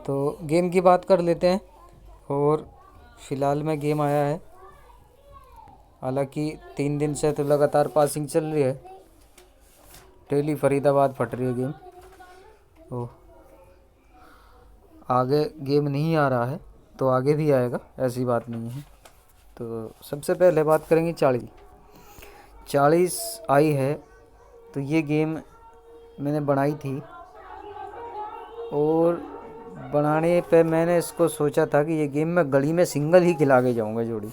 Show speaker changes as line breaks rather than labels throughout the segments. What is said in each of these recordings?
तो गेम की बात कर लेते हैं। और फ़िलहाल में गेम आया है, हालांकि 3 दिन से तो लगातार पासिंग चल रही है, डेली फरीदाबाद फट रही है गेम। तो आगे गेम नहीं आ रहा है तो आगे भी आएगा, ऐसी बात नहीं है। तो सबसे पहले बात करेंगे 40 आई है। तो ये गेम मैंने बनाई थी और बनाने पे मैंने इसको सोचा था कि ये गेम मैं गली में सिंगल ही खिला के जाऊंगा जोड़ी,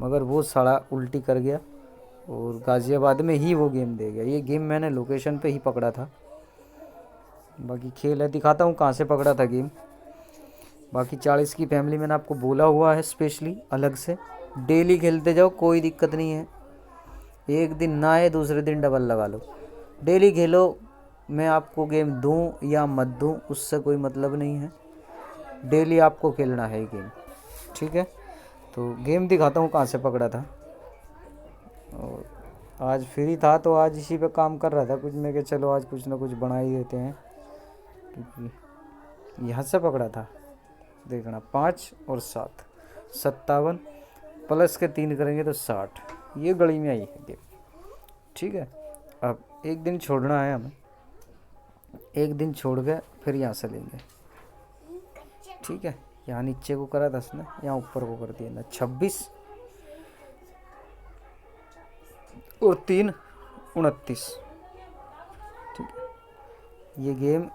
मगर वो साला उल्टी कर गया और गाज़ियाबाद में ही वो गेम दे गया। ये गेम मैंने लोकेशन पे ही पकड़ा था, बाकी खेल है, दिखाता हूँ कहाँ से पकड़ा था गेम। बाकी 40 की फैमिली मैंने आपको बोला हुआ है स्पेशली अलग से, डेली खेलते जाओ, कोई दिक्कत नहीं है। एक दिन ना आए दूसरे दिन डबल लगा लो, डेली खेलो। मैं आपको गेम दूं या मत दूं उससे कोई मतलब नहीं है, डेली आपको खेलना है ये गेम, ठीक है। तो गेम दिखाता हूँ कहाँ से पकड़ा था। और आज फ्री था तो आज इसी पे काम कर रहा था कुछ, मैं कि चलो आज कुछ ना कुछ बना ही देते हैं, क्योंकि यहाँ से पकड़ा था। देखना 5 और 7 57 प्लस के 3 करेंगे तो 60, ये गली में आई है गेम, ठीक है। अब एक दिन छोड़ना है हमें, एक दिन छोड़ के फिर यहाँ से लेंगे, ठीक है। यहाँ नीचे को करा 10 ने, यहाँ ऊपर को कर दिया ना 26 और 3 29, ठीक है। ये गेम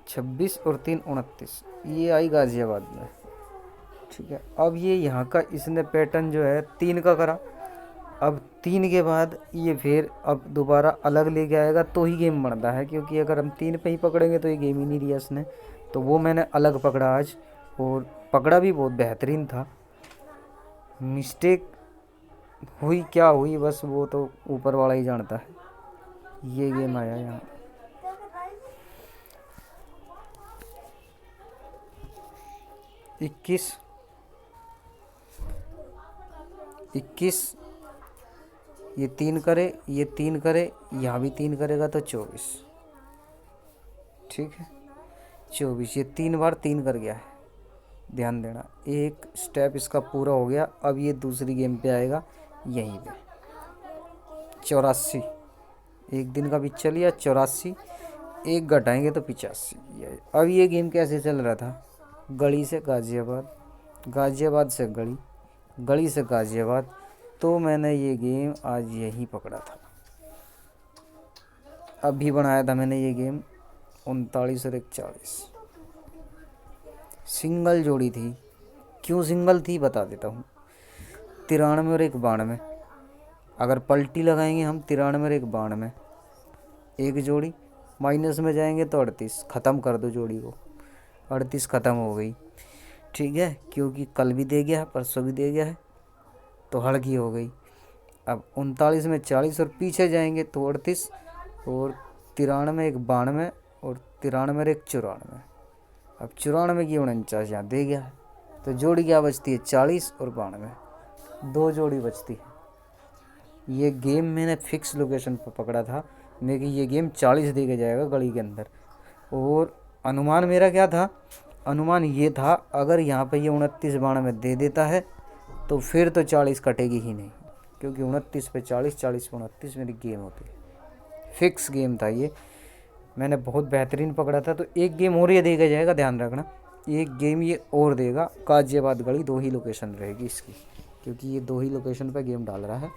26 और 3 29 ये आई गाज़ियाबाद में, ठीक है। अब ये यहाँ का इसने पैटर्न जो है 3 का करा, अब 3 के बाद ये फिर अब दोबारा अलग लेके आएगा तो ही गेम बनता है, क्योंकि अगर हम 3 पे ही पकड़ेंगे तो ये गेम ही नहीं दिया इसने। तो वो मैंने अलग पकड़ा आज, और पकड़ा भी बहुत बेहतरीन था। मिस्टेक हुई क्या हुई बस वो तो ऊपर वाला ही जानता है। ये गेम आया यहाँ 21 ये 3 करे, ये 3 करे, यहाँ भी 3 करेगा तो 24, ठीक है। 24 ये 3 बार 3 कर गया है, ध्यान देना। एक स्टेप इसका पूरा हो गया, अब ये दूसरी गेम पे आएगा यहीं पे 84, एक दिन का भी चल लिया 84, एक घटाएंगे तो 85। अब ये गेम कैसे चल रहा था, गली से गाज़ियाबाद, गाज़ियाबाद से गली, गली से गाज़ियाबाद। तो मैंने ये गेम आज यहीं पकड़ा था, अभी बनाया था मैंने ये गेम 39 और 41, सिंगल जोड़ी थी। क्यों सिंगल थी बता देता हूँ। 93 और 92, अगर पलटी लगाएंगे हम 93 और 92, एक जोड़ी माइनस में जाएंगे तो 38, ख़त्म कर दो जोड़ी को, 38 ख़त्म हो गई, ठीक है। क्योंकि कल भी दे गया है, परसों भी दे गया है, तो हड़की हो गई। अब 39 में 40 और पीछे जाएंगे तो 38, और 93 में 92, और 93 में 94। अब 94 की 49 यहाँ दे गया है, तो जोड़ी क्या बचती है 40 और 92, 2 जोड़ी बचती है। ये गेम मैंने फिक्स लोकेशन पर पकड़ा था, मैं कि ये गेम 40 दे के जाएगा गली के अंदर। और अनुमान मेरा क्या था, अनुमान ये था अगर यहाँ पे ये 29 92 दे देता है तो फिर तो 40 कटेगी ही नहीं, क्योंकि 29 पे 40, 40 पे 29 मेरी गेम होती है। फिक्स गेम था ये, मैंने बहुत बेहतरीन पकड़ा था। तो एक गेम और ये देगा जाएगा, ध्यान रखना, एक गेम ये और देगा। गाज़ियाबाद गली 2 ही लोकेशन रहेगी इसकी, क्योंकि ये 2 ही लोकेशन पे गेम डाल रहा है।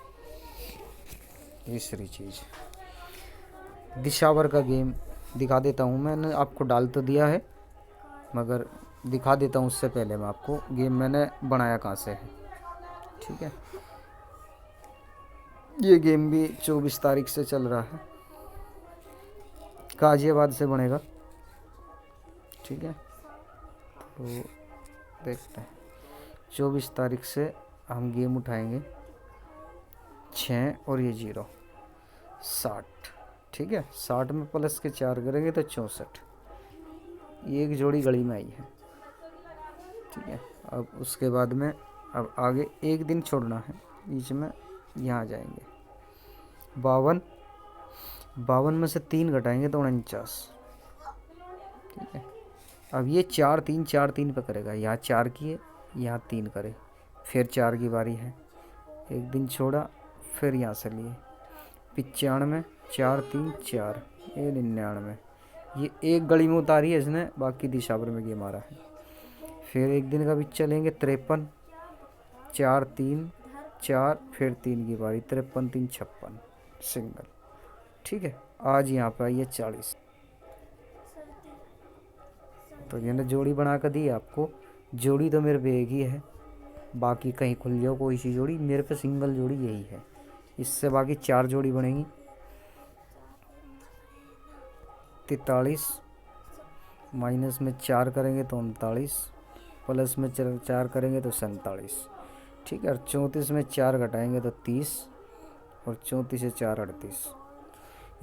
तीसरी चीज़ दिशावर का गेम दिखा देता हूँ, मैंने आपको डाल तो दिया है मगर दिखा देता हूँ उससे पहले मैं आपको गेम मैंने बनाया कहाँ से है, ठीक है। ये गेम भी 24 तारीख से चल रहा है, गाज़ियाबाद से बनेगा, ठीक है। तो देखते हैं 24 तारीख से हम गेम उठाएंगे 6 और ये 0 60, ठीक है। 60 में प्लस के 4 करेंगे तो 64, ये एक जोड़ी गली में आई है, ठीक है। अब उसके बाद में अब आगे एक दिन छोड़ना है, बीच में यहाँ जाएंगे 52, 52 में से 3 घटाएंगे तो 49, ठीक है। अब ये 4 3 4 3 पे करेगा, यहाँ 4 किए, यहाँ 3 करे, फिर 4 की बारी है, एक दिन छोड़ा, फिर यहाँ से लिए 95, 4 3 4, ये 99, ये एक गली में उतारी है इसने, बाकी दिशावर में गेम आ रहा है। फिर एक दिन का भी चलेंगे 53, 4 3 4, फिर 3 की बारी, 53 3 56 सिंगल। ठीक है, आज यहाँ पे आई है 40। तो ये ना जोड़ी बना कर दी आपको। जोड़ी तो मेरे पे एक ही है, बाकी कहीं खुल जाओ कोई सी जोड़ी, मेरे पे सिंगल जोड़ी यही है। इससे बाकी 4 जोड़ी बनेंगी। 43 माइनस में 4 करेंगे तो 39, प्लस में 4 करेंगे तो 47। ठीक है, और 34 में 4 घटाएंगे तो 30, और 34 से 4 38।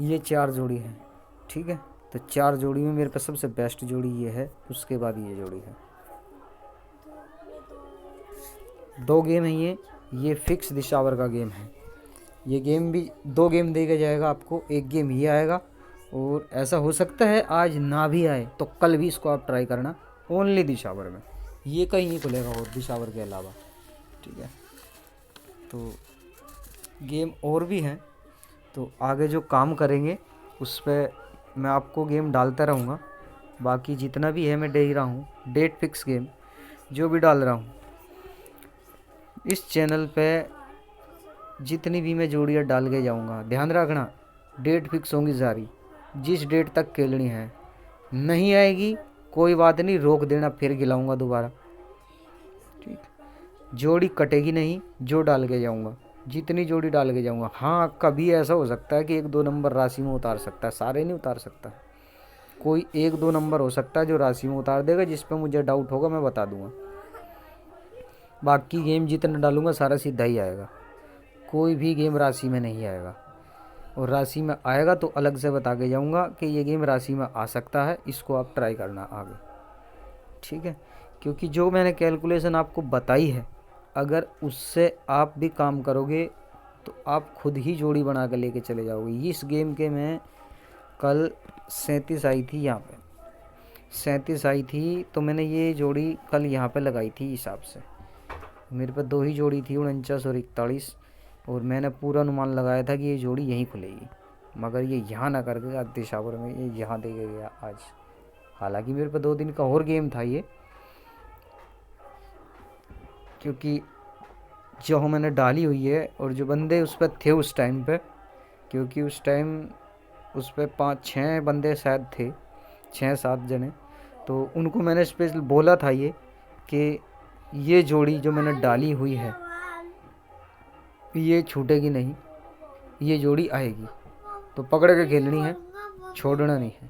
ये 4 जोड़ी है। ठीक है, तो 4 जोड़ी में मेरे पास सबसे बेस्ट जोड़ी ये है, उसके बाद ये जोड़ी है। 2 गेम है ये फिक्स दिशावर का गेम है। ये गेम भी 2 गेम देगा जाएगा आपको, एक गेम ये आएगा, और ऐसा हो सकता है आज ना भी आए तो कल भी इसको आप ट्राई करना, ओनली दिशावर में, ये कहीं नहीं खुलेगा और दिशावर के अलावा। ठीक है, तो गेम और भी हैं, तो आगे जो काम करेंगे उस पर मैं आपको गेम डालता रहूँगा। बाकी जितना भी है मैं दे ही रहा हूँ, डेट फिक्स गेम जो भी डाल रहा हूँ इस चैनल पे, जितनी भी मैं जोड़ियाँ डाल के जाऊँगा, ध्यान रखना डेट फिक्स होंगी सारी, जिस डेट तक खेलनी है। नहीं आएगी कोई बात नहीं, रोक देना, फिर खिलाऊँगा दोबारा। ठीक, जोड़ी कटेगी नहीं जो डाल के जाऊँगा, जितनी जोड़ी डाल के जाऊँगा। हाँ, कभी ऐसा हो सकता है कि 1 2 नंबर राशि में उतार सकता है, सारे नहीं उतार सकता। कोई 1 2 नंबर हो सकता है जो राशि में उतार देगा, जिस पे मुझे डाउट होगा मैं बता दूंगा। बाकी गेम जितना डालूंगा सारा सीधा ही आएगा, कोई भी गेम राशि में नहीं आएगा। और राशि में आएगा तो अलग से बता के जाऊँगा कि ये गेम राशि में आ सकता है, इसको आप ट्राई करना आगे। ठीक है, क्योंकि जो मैंने कैलकुलेशन आपको बताई है, अगर उससे आप भी काम करोगे तो आप खुद ही जोड़ी बना कर लेके चले जाओगे। इस गेम के में कल 37 आई थी, यहाँ पे 37 आई थी, तो मैंने ये जोड़ी कल यहाँ पे लगाई थी। हिसाब से मेरे पे 2 ही जोड़ी थी, 49 और 41, और मैंने पूरा अनुमान लगाया था कि ये जोड़ी यहीं खुलेगी, मगर ये यहाँ ना करके आज दिशावर में ये यहाँ दे गया आज। हालांकि मेरे पे 2 दिन का और गेम था ये, क्योंकि जो मैंने डाली हुई है और जो बंदे उस पर थे उस टाइम पे, क्योंकि उस टाइम उस पर 5 6 बंदे शायद थे, 6 7 जने, तो उनको मैंने स्पेशल बोला था ये कि ये जोड़ी जो मैंने डाली हुई है ये छूटेगी नहीं, ये जोड़ी आएगी, तो पकड़ के खेलनी है, छोड़ना नहीं है।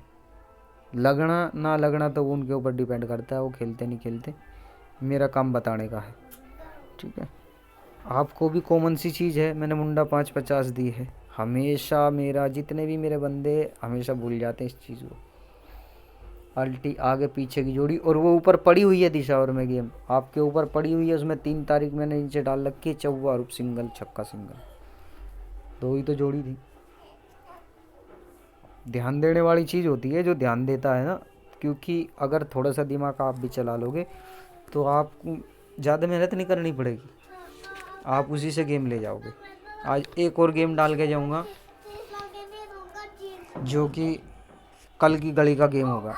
लगना ना लगना तो उनके ऊपर डिपेंड करता है, वो खेलते नहीं खेलते, मेरा काम बताने का है। ठीक है, आपको भी कॉमन सी चीज़ है, मैंने मुंडा 5 50 दी है। हमेशा मेरा जितने भी मेरे बंदे हमेशा भूल जाते हैं इस चीज़ को, अल्टी आगे पीछे की जोड़ी, और वो ऊपर पड़ी हुई है दिशावर में गेम आपके ऊपर पड़ी हुई है, उसमें 3 तारीख मैंने नीचे डाल रखी है, 44 सिंगल, छक्का सिंगल, 2 ही तो जोड़ी थी। ध्यान देने वाली चीज़ होती है जो ध्यान देता है ना, क्योंकि अगर थोड़ा सा दिमाग आप भी चला लोगे तो आपको ज़्यादा मेहनत नहीं करनी पड़ेगी, आप उसी से गेम ले जाओगे। आज एक और गेम डाल के जाऊंगा जो कि कल की गली का गेम होगा,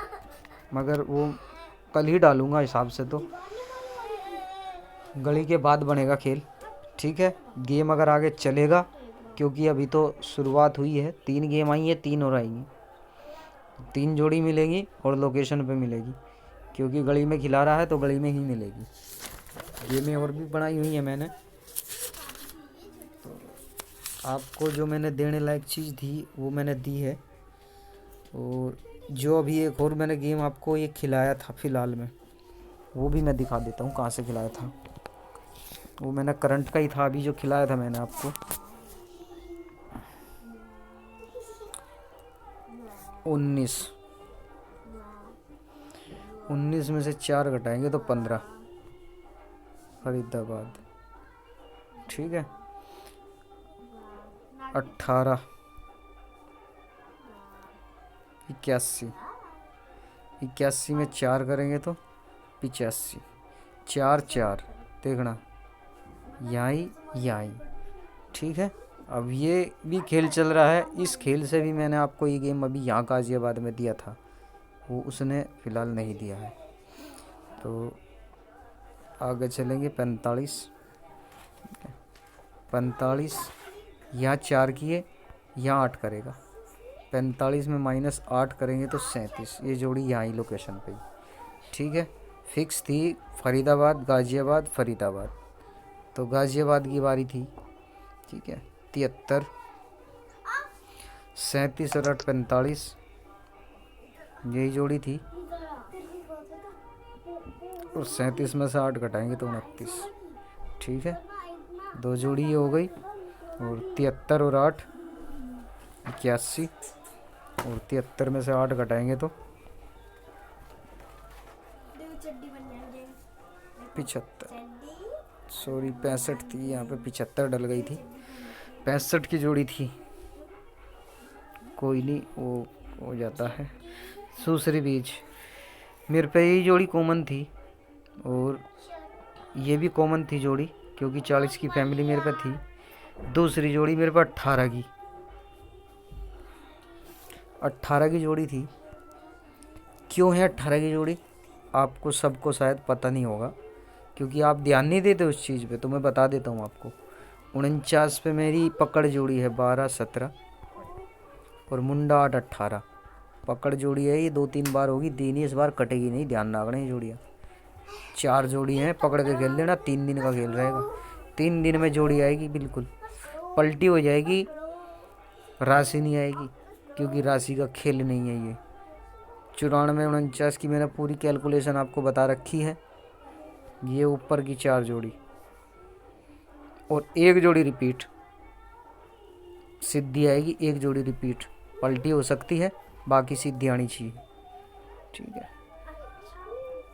मगर वो कल ही डालूंगा हिसाब से, तो गली के बाद बनेगा खेल। ठीक है, गेम अगर आगे चलेगा, क्योंकि अभी तो शुरुआत हुई है, 3 गेम आई हैं, 3 और आएंगी, 3 जोड़ी मिलेगी और लोकेशन पे मिलेगी, क्योंकि गली में खिला रहा है तो गली में ही मिलेगी। गेमें और भी बनाई हुई है मैंने, तो आपको जो मैंने देने लायक चीज़ थी वो मैंने दी है। और जो अभी एक और मैंने गेम आपको ये खिलाया था फ़िलहाल में, वो भी मैं दिखा देता हूँ कहाँ से खिलाया था। वो मैंने करंट का ही था अभी जो खिलाया था मैंने आपको। 19 में से 4 घटाएंगे तो 15, फरीदाबाद। ठीक है, 18, 81, 81 में 4 करेंगे तो 85, 4 4, देखना यहीं। ठीक है, अब ये भी खेल चल रहा है। इस खेल से भी मैंने आपको ये गेम अभी यहाँ गाजियाबाद में दिया था, वो उसने फ़िलहाल नहीं दिया है। तो आगे चलेंगे 45, यहाँ 4 किए, यहाँ 8 करेगा। 45 में -8 करेंगे तो 37। ये जोड़ी यहाँ ही लोकेशन पे ही। ठीक है, फिक्स थी फरीदाबाद गाजियाबाद फरीदाबाद, तो गाजियाबाद की बारी थी। ठीक है, 73, 37 और 8 45, यही जोड़ी थी। और 37 में से 8 घटाएंगे तो 29। ठीक है, 2 जोड़ी ये हो गई। और 73 और 8 81, और 73 में से 8 घटाएंगे तो 75, सॉरी 65 थी, यहाँ पे 75 डल गई थी। 65 की जोड़ी थी, कोई नहीं, वो हो जाता है। दूसरी बीज मेरे पे ये जोड़ी कॉमन थी, और ये भी कॉमन थी जोड़ी, क्योंकि 40 की फैमिली मेरे पे थी। दूसरी जोड़ी मेरे पास 18 की जोड़ी थी। क्यों है 18 की जोड़ी, आपको सबको शायद पता नहीं होगा, क्योंकि आप ध्यान नहीं देते उस चीज़ पे, तो मैं बता देता हूँ आपको। 49 पे मेरी पकड़ जोड़ी है 12 17, और मुंडा 8 18। पकड़ जोड़ी है, ये 2-3 बार होगी, दिन ही इस बार कटेगी नहीं, ध्यान रखना ये जोड़ियाँ। 4 जोड़ी हैं, पकड़ के खेल लेना। 3 दिन का खेल रहेगा, 3 दिन में जोड़ी आएगी, बिल्कुल पलटी हो जाएगी, राशि नहीं आएगी, क्योंकि राशि का खेल नहीं है ये। 94 49 की मैंने पूरी कैलकुलेशन आपको बता रखी है। ये ऊपर की 4 जोड़ी और 1 जोड़ी रिपीट सिद्धि आएगी, 1 जोड़ी रिपीट पलटी हो सकती है, बाकी सिद्धि आनी चाहिए। ठीक है,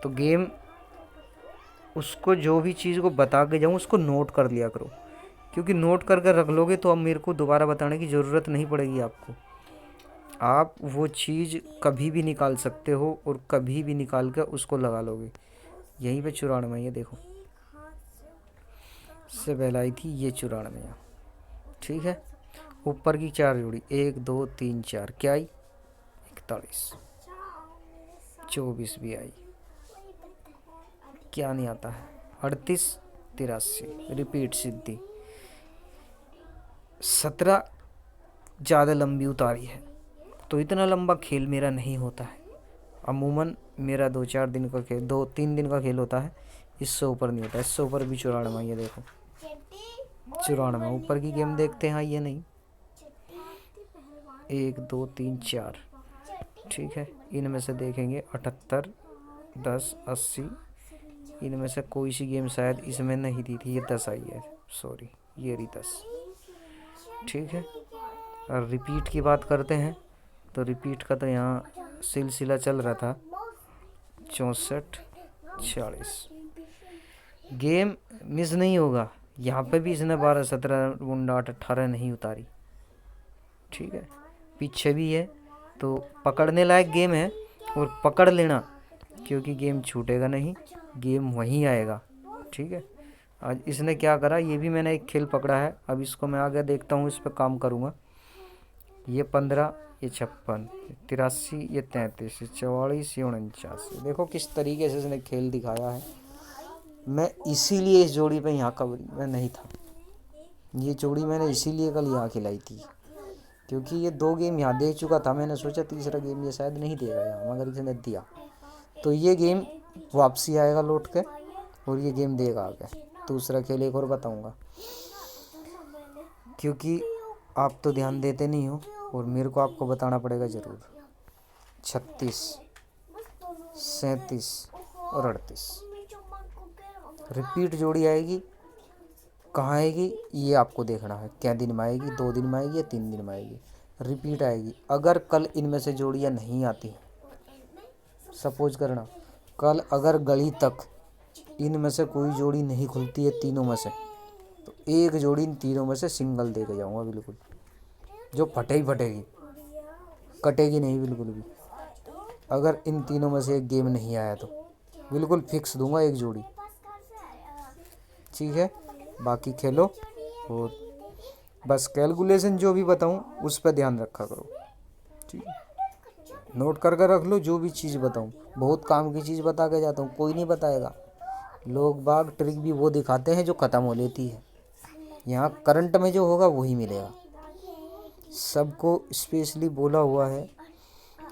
तो गेम उसको जो भी चीज़ को बता के जाऊँ उसको नोट कर लिया करो, क्योंकि नोट करके रख लोगे तो अब मेरे को दोबारा बताने की ज़रूरत नहीं पड़ेगी आपको। आप वो चीज़ कभी भी निकाल सकते हो और कभी भी निकाल कर उसको लगा लोगे। यहीं पे 94, ये देखो, इससे पहले आई थी ये 94। ठीक है, ऊपर की 4 जोड़ी 1 2 3 4 क्या आई, 41, 24 भी आई, क्या नहीं आता है, 38 83 रिपीट सिद्धि। 17 ज़्यादा लंबी उतारी है, तो इतना लंबा खेल मेरा नहीं होता है। अमूमन मेरा 2-4 दिन का खेल, 2-3 दिन का खेल होता है, इससे ऊपर नहीं होता। इससे ऊपर भी 94, ये देखो 94। ऊपर की गेम देखते हैं, ये नहीं, 1 2 3 4। ठीक है, इनमें से देखेंगे 78 10 80, इनमें से कोई सी गेम शायद इसमें नहीं दी थी, ये 10 आई है, सॉरी ये रही 10। ठीक है, और रिपीट की बात करते हैं, तो रिपीट का तो यहाँ सिलसिला चल रहा था। 64 46 गेम मिस नहीं होगा। यहाँ पे भी इसने 12 17 मुंडा 8 18 नहीं उतारी। ठीक है, पीछे भी है, तो पकड़ने लायक गेम है, और पकड़ लेना, क्योंकि गेम छूटेगा नहीं, गेम वहीं आएगा। ठीक है, आज इसने क्या करा, ये भी मैंने एक खेल पकड़ा है, अब इसको मैं आगे देखता हूँ, इस पर काम करूँगा। ये 15, ये 56, 83, ये 33, ये 44, ये 49। देखो किस तरीके से इसने खेल दिखाया है। मैं इसीलिए इस जोड़ी पे यहाँ कवर मैं नहीं था, ये जोड़ी मैंने इसीलिए कल यहाँ खिलाई थी, क्योंकि ये 2 गेम यहाँ दे चुका था। मैंने सोचा तीसरा गेम ये शायद नहीं देगा यहाँ, मगर इसने दिया, तो ये गेम वापसी आएगा लौट के, और ये गेम देगा आगे। दूसरा खेल एक और बताऊँगा, क्योंकि आप तो ध्यान देते नहीं हो, और मेरे को आपको बताना पड़ेगा ज़रूर। 36 37 और 38 रिपीट जोड़ी आएगी। कहाँ आएगी ये आपको देखना है, क्या दिन में आएगी, 2 दिन में आएगी या 3 दिन में आएगी, रिपीट आएगी। अगर कल इनमें से जोड़ियाँ नहीं आती, सपोज करना कल अगर गली तक इनमें से कोई जोड़ी नहीं खुलती है तीनों में से, तो 1 जोड़ी इन तीनों में से सिंगल दे के जाऊँगा, बिल्कुल जो फटे ही फटेगी, कटेगी नहीं बिल्कुल भी। अगर इन तीनों में से एक गेम नहीं आया तो बिल्कुल फिक्स दूंगा एक जोड़ी। ठीक है, बाकी खेलो और बस कैलकुलेशन जो भी बताऊं उस पर ध्यान रखा करो। ठीक है, नोट कर कर रख लो जो भी चीज़ बताऊं। बहुत काम की चीज़ बता के जाता हूँ, कोई नहीं बताएगा। लोग बाग ट्रिक भी वो दिखाते हैं जो ख़त्म हो लेती है। यहाँ करंट में जो होगा वही मिलेगा। सबको स्पेशली बोला हुआ है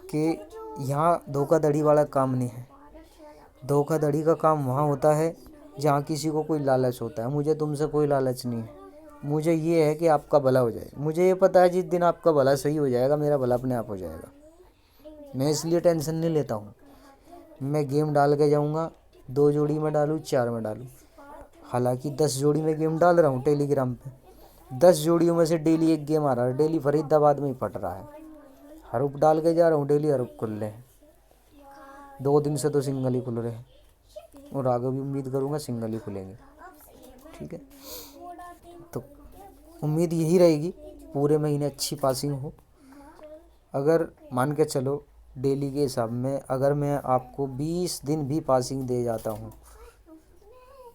कि यहाँ धोखाधड़ी वाला काम नहीं है। धोखाधड़ी का काम वहाँ होता है जहाँ किसी को कोई लालच होता है। मुझे तुमसे कोई लालच नहीं है, मुझे ये है कि आपका भला हो जाए। मुझे ये पता है जिस दिन आपका भला सही हो जाएगा मेरा भला अपने आप हो जाएगा। मैं इसलिए टेंशन नहीं लेता हूँ। मैं गेम डाल के जाऊँगा, 2 जोड़ी में डालूँ 4 में डालूँ। हालांकि 10 जोड़ी में गेम डाल रहा हूँ टेलीग्राम पे, 10 जोड़ियों में से डेली एक गेम आ रहा है। डेली फरीदाबाद में ही फट रहा है। हरूप डाल के जा रहा हूँ, डेली हरूप खुल रहे हैं। 2 दिन से तो सिंगल ही खुल रहे हैं और आगे भी उम्मीद करूँगा सिंगल ही खुलेंगे। ठीक है, तो उम्मीद यही रहेगी पूरे महीने अच्छी पासिंग हो। अगर मान के चलो डेली के हिसाब में अगर मैं आपको 20 दिन भी पासिंग दे जाता हूँ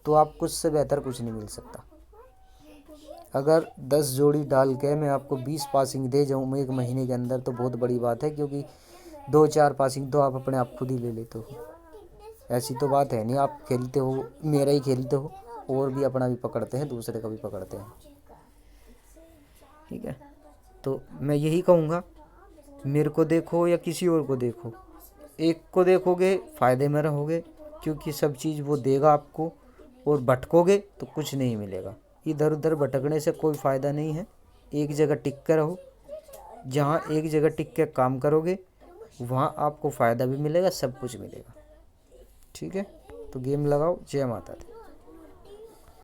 तो आपको उससे बेहतर कुछ नहीं मिल सकता। अगर 10 जोड़ी डाल के मैं आपको 20 पासिंग दे जाऊँ एक महीने के अंदर तो बहुत बड़ी बात है, क्योंकि 2-4 पासिंग तो आप अपने आप खुद ही ले लेते हो। ऐसी तो बात है नहीं आप खेलते हो मेरा ही खेलते हो, और भी अपना भी पकड़ते हैं, दूसरे का भी पकड़ते हैं। ठीक है, तो मैं यही कहूँगा, मेरे को देखो या किसी और को देखो, एक को देखोगे फ़ायदे में रहोगे, क्योंकि सब चीज़ वो देगा आपको, और भटकोगे तो कुछ नहीं मिलेगा। इधर उधर भटकने से कोई फ़ायदा नहीं है। एक जगह टिक कर रहो। जहाँ एक जगह टिक के काम करोगे वहाँ आपको फ़ायदा भी मिलेगा, सब कुछ मिलेगा। ठीक है, तो गेम लगाओ। जय माता दी।